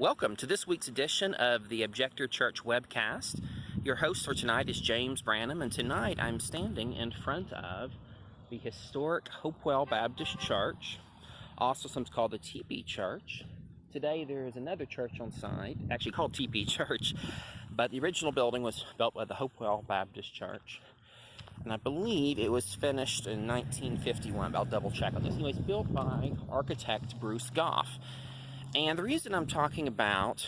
Welcome to this week's edition of the Objector Church Webcast. Your host for tonight is James Branum, and tonight I'm standing in front of the historic Hopewell Baptist Church, also sometimes called the Teepee Church. Today there is another church on site, actually called Teepee Church, but the original building was built by the Hopewell Baptist Church. And I believe it was finished in 1951, but I'll double check on this. Anyways, built by architect Goff. And the reason I'm talking about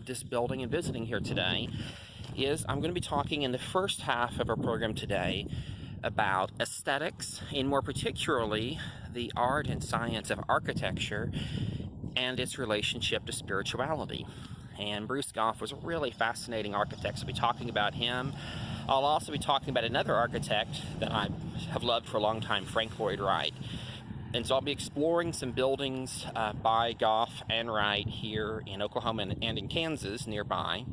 this building and visiting here today is I'm going to be talking in the first half of our program today about aesthetics, and more particularly the art and science of architecture and its relationship to spirituality. And Goff was a really fascinating architect, so I'll be talking about him. I'll also be talking about another architect that I have loved for a long time, Lloyd Wright. And so I'll be exploring some buildings by Goff and Wright here in Oklahoma and in Kansas nearby.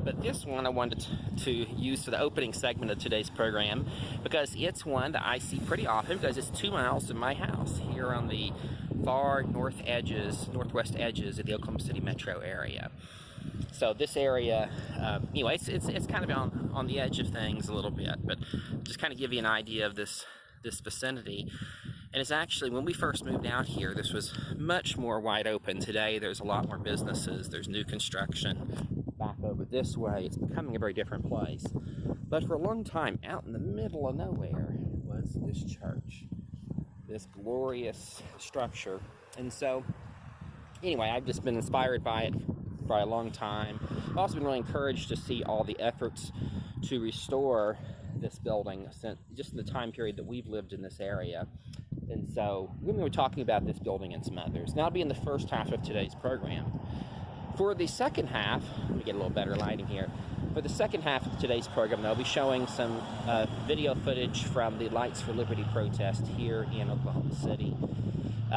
But this one I wanted to use for the opening segment of today's program because it's one that I see pretty often because it's 2 miles from my house here on the far northwest edges of the Oklahoma City metro area. So this area, anyway, it's kind of on the edge of things a little bit, but just kind of give you an idea of this vicinity. And it's actually, when we first moved out here, this was much more wide open. Today, there's a lot more businesses. There's new construction. Back over this way, it's becoming a very different place. But for a long time, out in the middle of nowhere was this church, this glorious structure. And so, anyway, I've just been inspired by it for a long time. I've also been really encouraged to see all the efforts to restore this building since just in the time period that we've lived in this area. And so we're going to be talking about this building and some others. Now, I'll be in the first half of today's program. For the second half, let me get a little better lighting here. For the second half of today's program, I'll be showing some video footage from the Lights for Liberty protest here in Oklahoma City.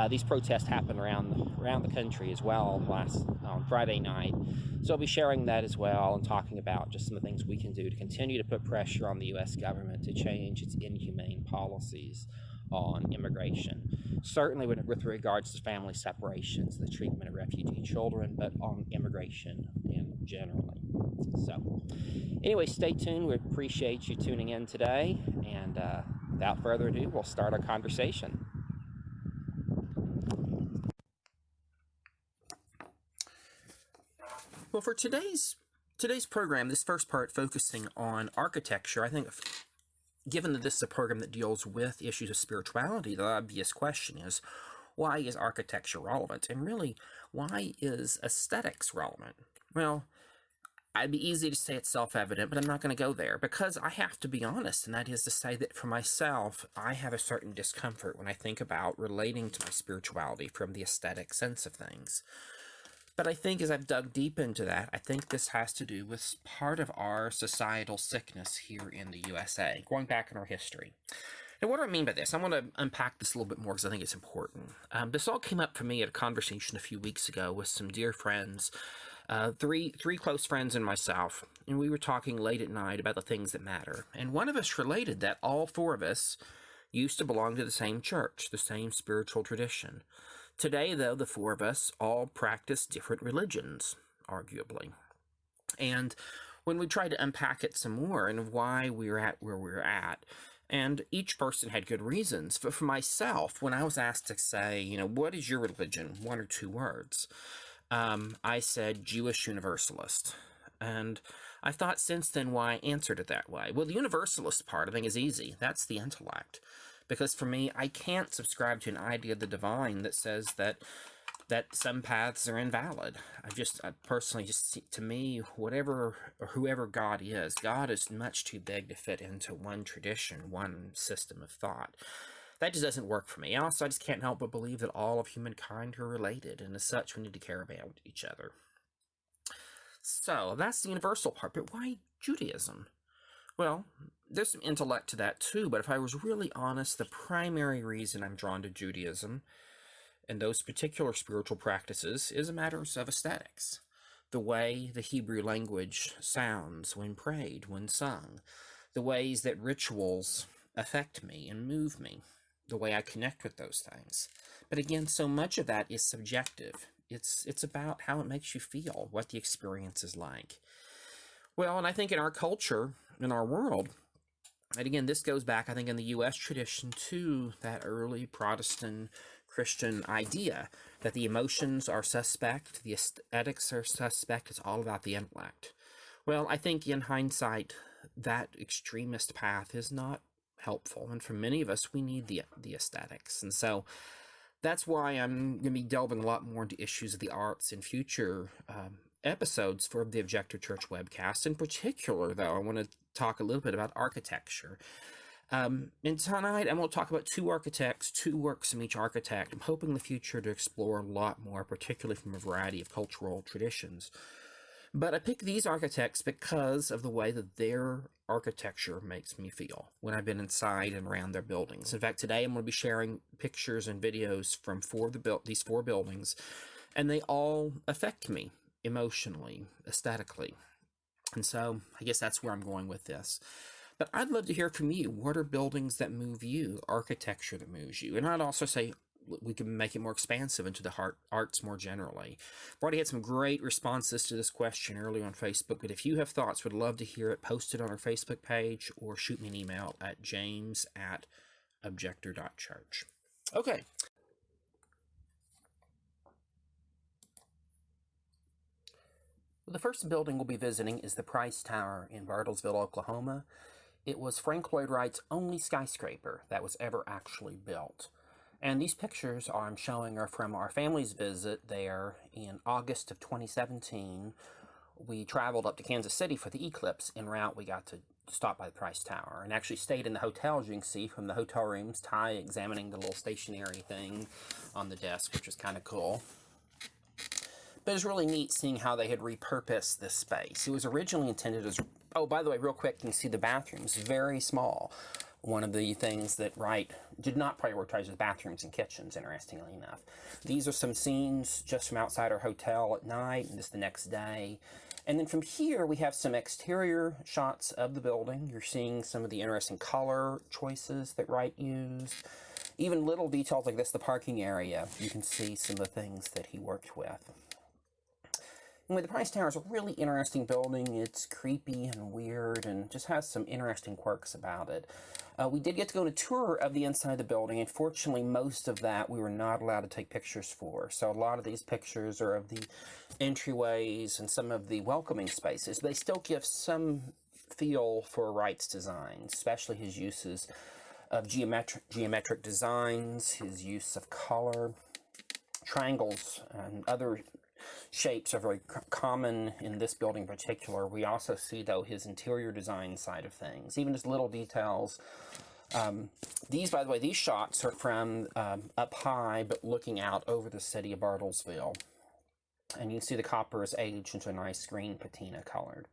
These protests happened around the country as well on Friday night. So I'll be sharing that as well and talking about just some of the things we can do to continue to put pressure on the U.S. government to change its inhumane policies on immigration. Certainly with regards to family separations, the treatment of refugee children, but on immigration generally. So anyway, stay tuned. We appreciate you tuning in today. And without further ado, we'll start our conversation. Well, for today's program, this first part focusing on architecture, I think given that this is a program that deals with issues of spirituality, the obvious question is, why is architecture relevant? And really, why is aesthetics relevant? Well, it'd be easy to say it's self-evident, but I'm not going to go there because I have to be honest, and that is to say that for myself, I have a certain discomfort when I think about relating to my spirituality from the aesthetic sense of things. But I think as I've dug deep into that, I think this has to do with part of our societal sickness here in the USA, going back in our history. Now, what do I mean by this? I want to unpack this a little bit more because I think it's important. This all came up for me at a conversation a few weeks ago with some dear friends, three close friends and myself, and we were talking late at night about the things that matter. And one of us related that all four of us used to belong to the same church, the same spiritual tradition. Today, though, the four of us all practice different religions, arguably. And when we tried to unpack it some more and why we were at where we were at, and each person had good reasons. But for myself, when I was asked to say, what is your religion? 1 or 2 words. I said Jewish Universalist. And I thought since then why I answered it that way. Well, the Universalist part I think is easy. That's the intellect. Because for me, I can't subscribe to an idea of the divine that says that some paths are invalid. I personally to me, whatever or whoever God is much too big to fit into one tradition, one system of thought. That just doesn't work for me. Also, I just can't help but believe that all of humankind are related, and as such, we need to care about each other. So, that's the universal part, but why Judaism? Well, there's some intellect to that too, but if I was really honest, the primary reason I'm drawn to Judaism and those particular spiritual practices is a matter of aesthetics. The way the Hebrew language sounds when prayed, when sung, the ways that rituals affect me and move me, the way I connect with those things. But again, so much of that is subjective. It's about how it makes you feel, what the experience is like. Well, and I think in our culture, in our world, and again, this goes back, I think, in the U.S. tradition to that early Protestant Christian idea that the emotions are suspect, the aesthetics are suspect, it's all about the intellect. Well, I think in hindsight, that extremist path is not helpful, and for many of us, we need the aesthetics. And so that's why I'm going to be delving a lot more into issues of the arts in future episodes for the Objector Church webcast. In particular, though, I want to talk a little bit about architecture. And tonight, I'm going to talk about two architects, two works from each architect. I'm hoping in the future to explore a lot more, particularly from a variety of cultural traditions. But I picked these architects because of the way that their architecture makes me feel when I've been inside and around their buildings. In fact, today I'm going to be sharing pictures and videos from these four buildings, and they all affect me emotionally, aesthetically. And so I guess that's where I'm going with this. But I'd love to hear from you. What are buildings that move you, architecture that moves you? And I'd also say we can make it more expansive into the arts more generally. I've already had some great responses to this question earlier on Facebook, but if you have thoughts, would love to hear it. Post it on our Facebook page or shoot me an email at james@objector.church. Okay. The first building we'll be visiting is the Price Tower in Bartlesville, Oklahoma. It was Frank Lloyd Wright's only skyscraper that was ever actually built. And these pictures I'm showing are from our family's visit there in August of 2017. We traveled up to Kansas City for the eclipse. En route, we got to stop by the Price Tower and actually stayed in the hotel, as you can see from the hotel rooms, Ty examining the little stationary thing on the desk, which is kind of cool. But it's really neat seeing how they had repurposed this space. It was originally intended as, oh, by the way, real quick, you can see the bathrooms, very small. One of the things that Wright did not prioritize was bathrooms and kitchens, interestingly enough. These are some scenes just from outside our hotel at night and just the next day. And then from here, we have some exterior shots of the building. You're seeing some of the interesting color choices that Wright used. Even little details like this, the parking area, you can see some of the things that he worked with. Anyway, the Price Tower is a really interesting building. It's creepy and weird and just has some interesting quirks about it. We did get to go on a tour of the inside of the building. Unfortunately, most of that we were not allowed to take pictures for. So a lot of these pictures are of the entryways and some of the welcoming spaces. They still give some feel for Wright's design, especially his uses of geometric designs, his use of color. Triangles and other shapes are very common in this building in particular. We also see, though, his interior design side of things, even just little details. These, by the way, these shots are from up high, but looking out over the city of Bartlesville. And you can see the copper is aged into a nice green patina colored.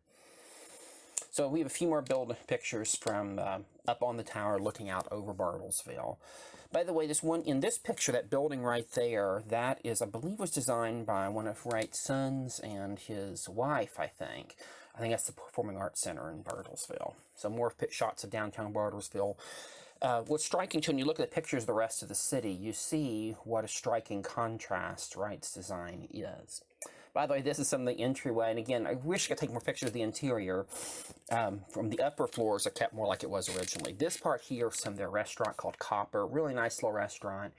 So we have a few more pictures from up on the tower looking out over Bartlesville. By the way, this one in this picture, that building right there, that is, I believe, was designed by one of Wright's sons and his wife, I think. I think that's the Performing Arts Center in Bartlesville. So more shots of downtown Bartlesville. What's striking, too, when you look at the pictures of the rest of the city, you see what a striking contrast Wright's design is. By the way, this is some of the entryway, and again, I wish I could take more pictures of the interior. From the upper floors, are kept more like it was originally. This part here is some of their restaurant called Copper, really nice little restaurant.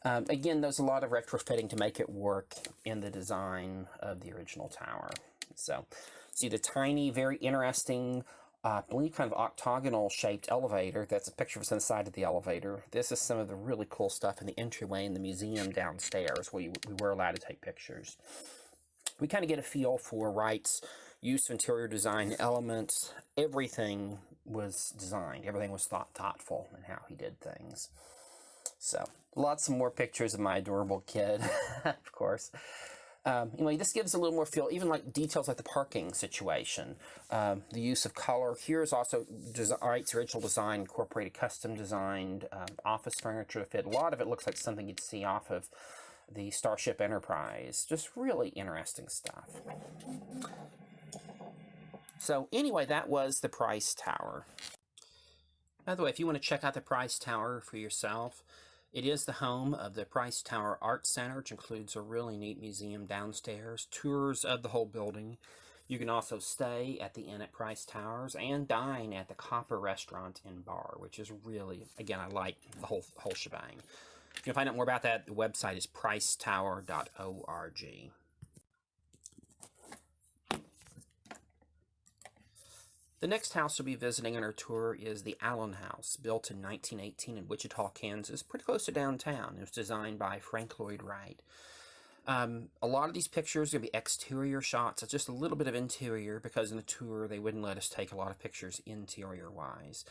Again, there's a lot of retrofitting to make it work in the design of the original tower. So, see the tiny, very interesting, I believe kind of octagonal-shaped elevator. That's a picture of the side of the elevator. This is some of the really cool stuff in the entryway in the museum downstairs where we were allowed to take pictures. We kind of get a feel for Wright's use of interior design elements. Everything was designed. Everything was thoughtful in how he did things. So, lots of more pictures of my adorable kid, of course. Anyway, this gives a little more feel, even like details like the parking situation. The use of color. Here's also Wright's original design, incorporated custom-designed office furniture to fit. A lot of it looks like something you'd see off of the Starship Enterprise. Just really interesting stuff. So anyway, that was the Price Tower. By the way, if you want to check out the Price Tower for yourself, It is the home of the Price Tower Art Center, which includes a really neat museum downstairs, tours of the whole building. You can also stay at the Inn at Price Towers and dine at the Copper Restaurant and Bar, which is really, again, I like the whole shebang. If you can find out more about that, the website is pricetower.org. The next house we'll be visiting on our tour is the Allen House, built in 1918 in Wichita, Kansas, pretty close to downtown. It was designed by Lloyd Wright. A lot of these pictures are going to be exterior shots. It's just a little bit of interior because in the tour they wouldn't let us take a lot of pictures interior-wise.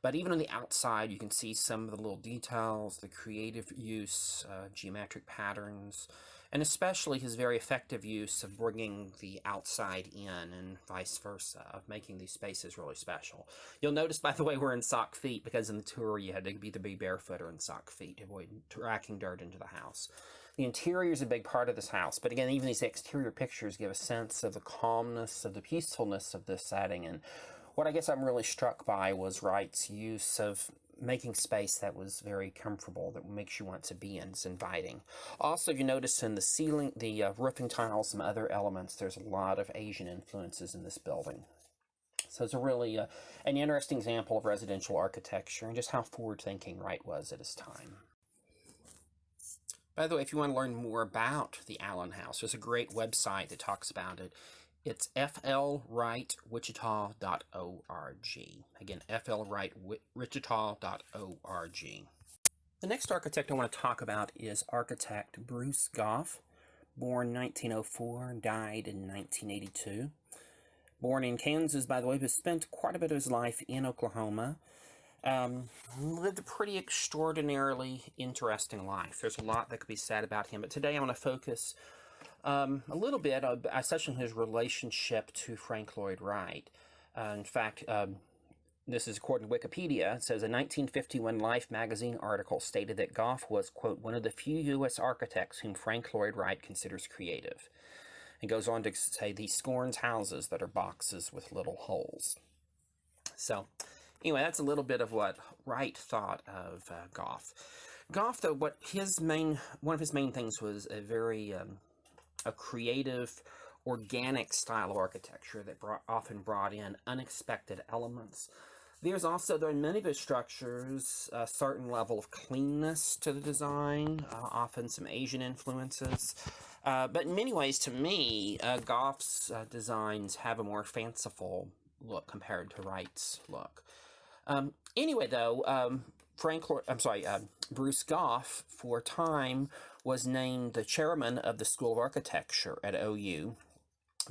But even on the outside, you can see some of the little details, the creative use, geometric patterns, and especially his very effective use of bringing the outside in and vice versa, of making these spaces really special. You'll notice, by the way, we're in sock feet because in the tour you had to either be barefoot or in sock feet to avoid tracking dirt into the house. The interior is a big part of this house, but again, even these exterior pictures give a sense of the calmness, of the peacefulness of this setting. And what I guess I'm really struck by was Wright's use of making space that was very comfortable, that makes you want to be in. It's inviting. Also, if you notice in the ceiling, the roofing tiles, some other elements, there's a lot of Asian influences in this building. So it's a really an interesting example of residential architecture and just how forward-thinking Wright was at his time. By the way, if you want to learn more about the Allen House, there's a great website that talks about it. It's flwrightwichita.org. Again, flwrightwichita.org. The next architect I want to talk about is architect Bruce Goff, born 1904, died in 1982. Born in Kansas, by the way, but spent quite a bit of his life in Oklahoma. Lived a pretty extraordinarily interesting life. There's a lot that could be said about him, but today I want to focus a little bit, especially his relationship to Lloyd Wright. In fact, this is according to Wikipedia. It says a 1951 Life magazine article stated that Goff was, quote, one of the few U.S. architects whom Lloyd Wright considers creative. And goes on to say he scorns houses that are boxes with little holes. So, anyway, that's a little bit of what Wright thought of Goff. Goff, though, one of his main things was a very a creative, organic style of architecture that often brought in unexpected elements. There's also, though, in many of his structures, a certain level of cleanness to the design, often some Asian influences. But in many ways, to me, Goff's designs have a more fanciful look compared to Wright's look. Anyway, though, Bruce Goff, for a time, was named the chairman of the School of Architecture at OU,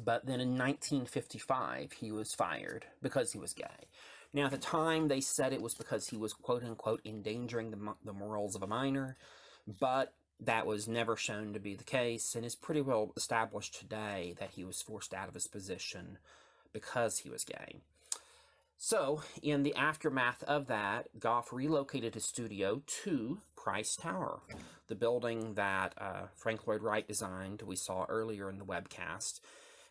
but then in 1955 he was fired because he was gay. Now, at the time, they said it was because he was, quote-unquote, endangering the morals of a minor, but that was never shown to be the case, and it's pretty well established today that he was forced out of his position because he was gay. So, in the aftermath of that, Goff relocated his studio to Price Tower, the building that Lloyd Wright designed, we saw earlier in the webcast.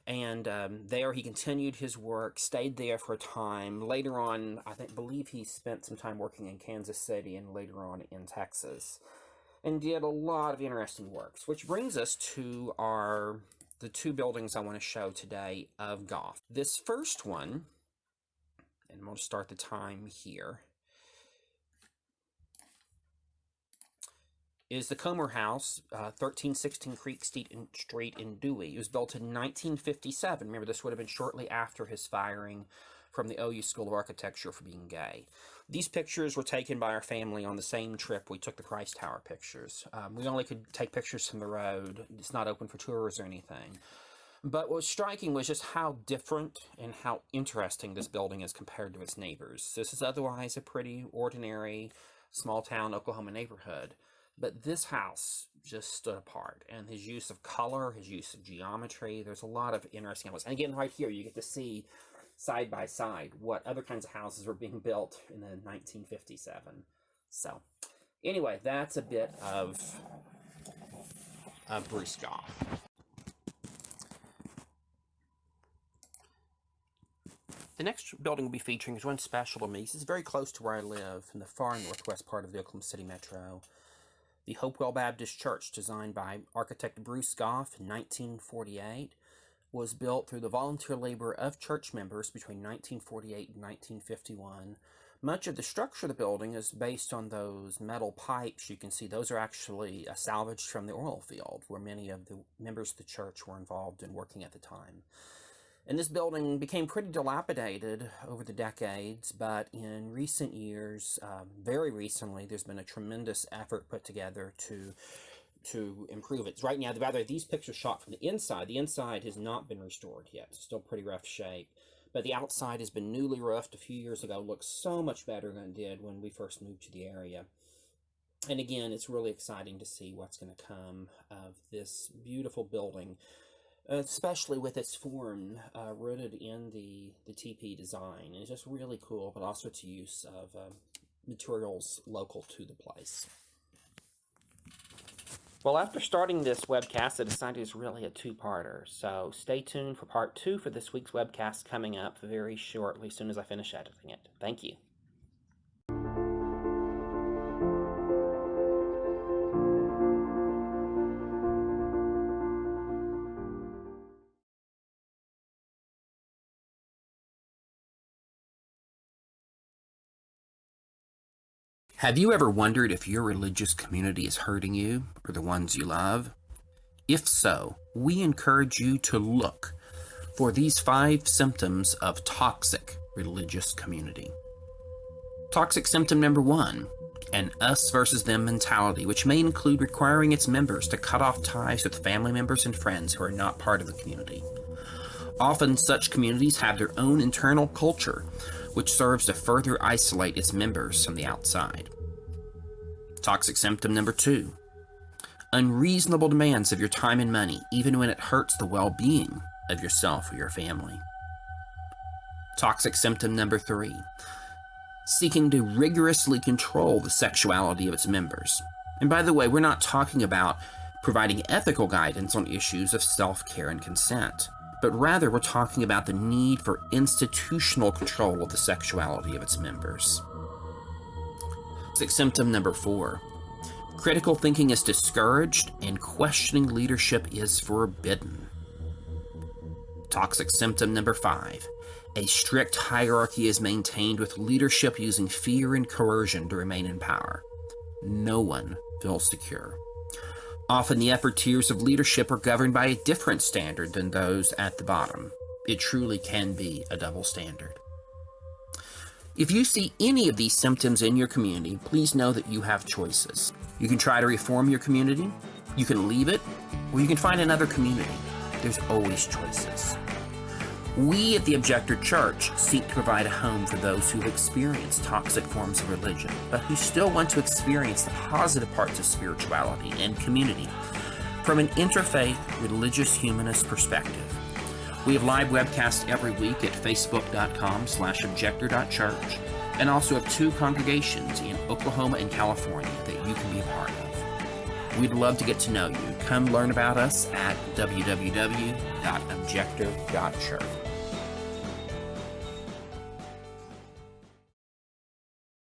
And there he continued his work, stayed there for a time. Later on, believe he spent some time working in Kansas City and later on in Texas. And did a lot of interesting works, which brings us to the two buildings I want to show today of Goff. This first one, and I'm going to start the time here, is the Comer House, 1316 Creek Street in Dewey. It was built in 1957. Remember, this would have been shortly after his firing from the OU School of Architecture for being gay. These pictures were taken by our family on the same trip we took the Price Tower pictures. We only could take pictures from the road. It's not open for tours or anything. But what was striking was just how different and how interesting this building is compared to its neighbors. This is otherwise a pretty ordinary small-town Oklahoma neighborhood. But this house just stood apart, and his use of color, his use of geometry, there's a lot of interesting elements. And again, right here, you get to see side by side what other kinds of houses were being built in the 1957. So, anyway, that's a bit of Bruce Goff. The next building we'll be featuring is one special to me. This is very close to where I live, in the far northwest part of the Oklahoma City metro. The Hopewell Baptist Church, designed by architect Bruce Goff in 1948, was built through the volunteer labor of church members between 1948 and 1951. Much of the structure of the building is based on those metal pipes. You can see those are actually salvaged from the oil field, where many of the members of the church were involved in working at the time. And this building became pretty dilapidated over the decades, but in recent years, very recently, there's been a tremendous effort put together to improve it. Right now, these pictures shot from the inside. The inside has not been restored yet. It's still pretty rough shape. But the outside has been newly roofed a few years ago. Looks so much better than it did when we first moved to the area. And again, it's really exciting to see what's going to come of this beautiful building, especially with its form rooted in the Teepee design. And it's just really cool, but also its use of materials local to the place. Well, after starting this webcast, I decided it's really a two-parter. So stay tuned for part 2 for this week's webcast coming up very shortly, as soon as I finish editing it. Thank you. Have you ever wondered if your religious community is hurting you or the ones you love? If so, we encourage you to look for these 5 symptoms of toxic religious community. Toxic symptom number 1, an us versus them mentality, which may include requiring its members to cut off ties with family members and friends who are not part of the community. Often such communities have their own internal culture, which serves to further isolate its members from the outside. Toxic symptom number 2, unreasonable demands of your time and money, even when it hurts the well-being of yourself or your family. Toxic symptom number 3, seeking to rigorously control the sexuality of its members. And by the way, we're not talking about providing ethical guidance on issues of self-care and consent, but rather we're talking about the need for institutional control of the sexuality of its members. Toxic symptom number 4, critical thinking is discouraged and questioning leadership is forbidden. Toxic symptom number 5, a strict hierarchy is maintained with leadership using fear and coercion to remain in power. No one feels secure. Often the upper tiers of leadership are governed by a different standard than those at the bottom. It truly can be a double standard. If you see any of these symptoms in your community, please know that you have choices. You can try to reform your community, you can leave it, or you can find another community. There's always choices. We at the Objector Church seek to provide a home for those who've experienced toxic forms of religion, but who still want to experience the positive parts of spirituality and community from an interfaith, religious humanist perspective. We have live webcasts every week at facebook.com/objector.church, and also have 2 congregations in Oklahoma and California that you can be a part of. We'd love to get to know you. Come learn about us at www.objector.church.